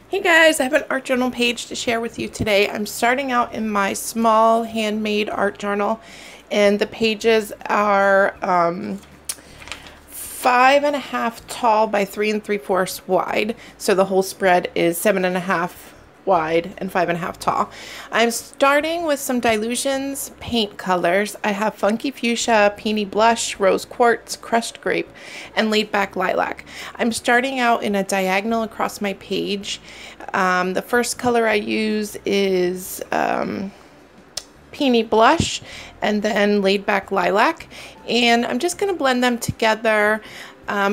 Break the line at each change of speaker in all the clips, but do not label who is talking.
Hey guys, I have an art journal page to share with you today. I'm starting out in my small handmade art journal, and the pages are 5.5 tall by 3 3/4 wide. So the whole spread is 7.5 wide and 5.5 tall. I'm starting with some Dylusion's paint colors. I have Funky Fuchsia, Peony Blush, Rose Quartz, Crushed Grape, and Laid Back Lilac. I'm starting out in a diagonal across my page. The first color I use is Peony Blush and then Laid Back Lilac, and I'm just going to blend them together.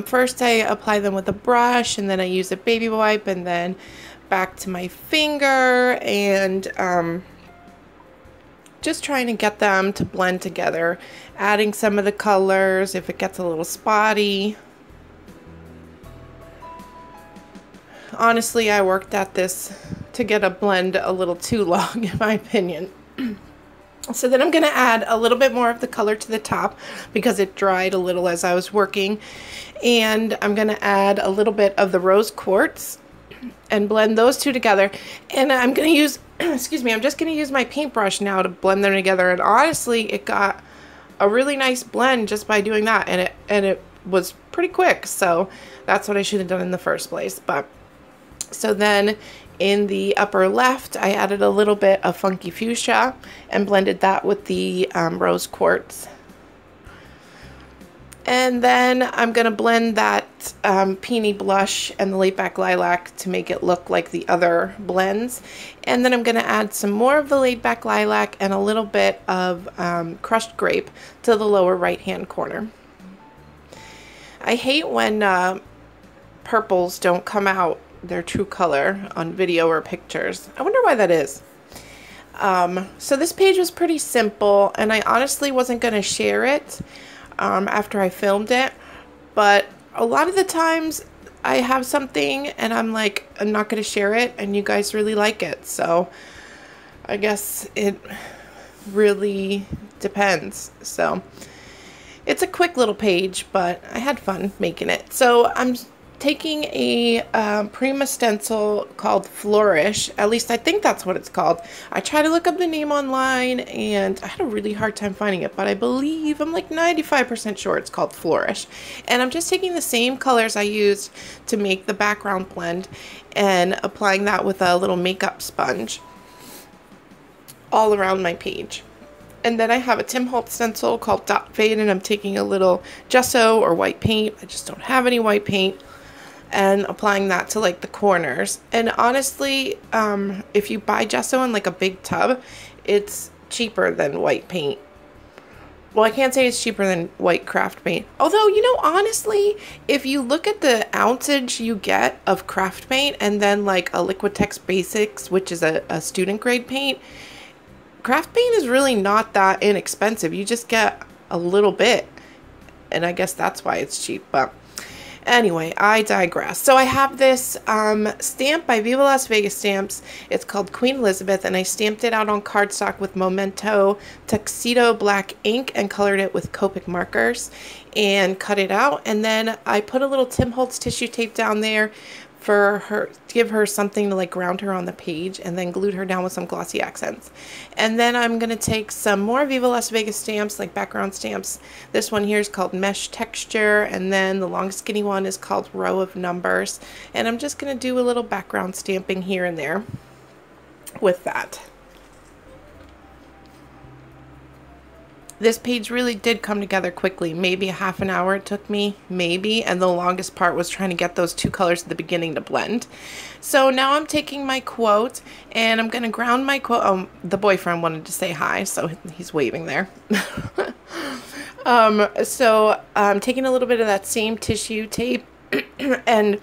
First I apply them with a brush, and then I use a baby wipe, and then back to my finger, and just trying to get them to blend together, adding some of the colors if it gets a little spotty. Honestly, I worked at this to get a blend a little too long, in my opinion. So then I'm going to add a little bit more of the color to the top because it dried a little as I was working, and I'm going to add a little bit of the Rose Quartz and blend those two together. And I'm going to use excuse me, I'm just going to use my paintbrush now to blend them together, and honestly it got a really nice blend just by doing that, and it was pretty quick. So that's what I should have done in the first place. But so then in the upper left I added a little bit of Funky Fuchsia and blended that with the Rose Quartz. And then I'm going to blend that Peony Blush and the Laid Back Lilac to make it look like the other blends. And then I'm going to add some more of the Laid Back Lilac and a little bit of Crushed Grape to the lower right hand corner. I hate when purples don't come out their true color on video or pictures. I wonder why that is. So this page was pretty simple, and I honestly wasn't going to share it after I filmed it, but a lot of the times I have something and I'm like, I'm not going to share it, and you guys really like it. So I guess it really depends. So it's a quick little page, but I had fun making it. So I'm taking a Prima stencil called Flourish. At least I think that's what it's called. I tried to look up the name online and I had a really hard time finding it, but I believe, I'm like 95% sure it's called Flourish. And I'm just taking the same colors I used to make the background blend and applying that with a little makeup sponge all around my page. And then I have a Tim Holtz stencil called Dot Fade, and I'm taking a little gesso or white paint. I just don't have any white paint, and applying that to like the corners. And honestly, if you buy gesso in like a big tub, it's cheaper than white paint. Well, I can't say it's cheaper than white craft paint. Although, you know, honestly, if you look at the ounceage you get of craft paint and then like a Liquitex Basics, which is a student grade paint, craft paint is really not that inexpensive. You just get a little bit, and I guess that's why it's cheap. But anyway, I digress. So I have this stamp by Viva Las Vegas Stamps. It's called Queen Elizabeth, and I stamped it out on cardstock with Memento Tuxedo black ink and colored it with Copic markers and cut it out. And then I put a little Tim Holtz tissue tape down there for her, to give her something to like ground her on the page, and then glued her down with some glossy accents. And then I'm going to take some more Viva Las Vegas stamps, like background stamps. This one here is called Mesh Texture, and then the long skinny one is called Row of Numbers. And I'm just going to do a little background stamping here and there with that. This page really did come together quickly. Maybe a half an hour it took me, maybe, and the longest part was trying to get those two colors at the beginning to blend. So now I'm taking my quote and I'm going to ground my quote. Oh, the boyfriend wanted to say hi, so he's waving there. So I'm taking a little bit of that same tissue tape and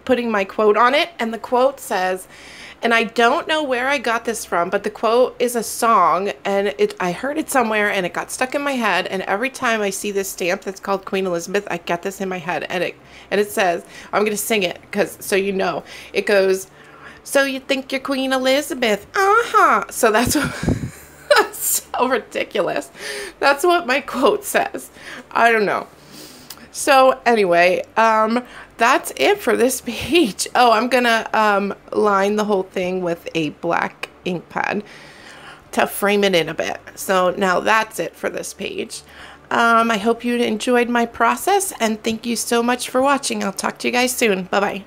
putting my quote on it, and the quote says, and I don't know where I got this from, but the quote is a song, and I heard it somewhere and it got stuck in my head, and every time I see this stamp that's called Queen Elizabeth, I get this in my head, and it says, I'm going to sing it because so you know. It goes, so you think you're Queen Elizabeth? So that's what that's so ridiculous. That's what my quote says. I don't know. So anyway, that's it for this page. Oh, I'm gonna line the whole thing with a black ink pad to frame it in a bit. So now that's it for this page. I hope you enjoyed my process, and thank you so much for watching. I'll talk to you guys soon. Bye-bye.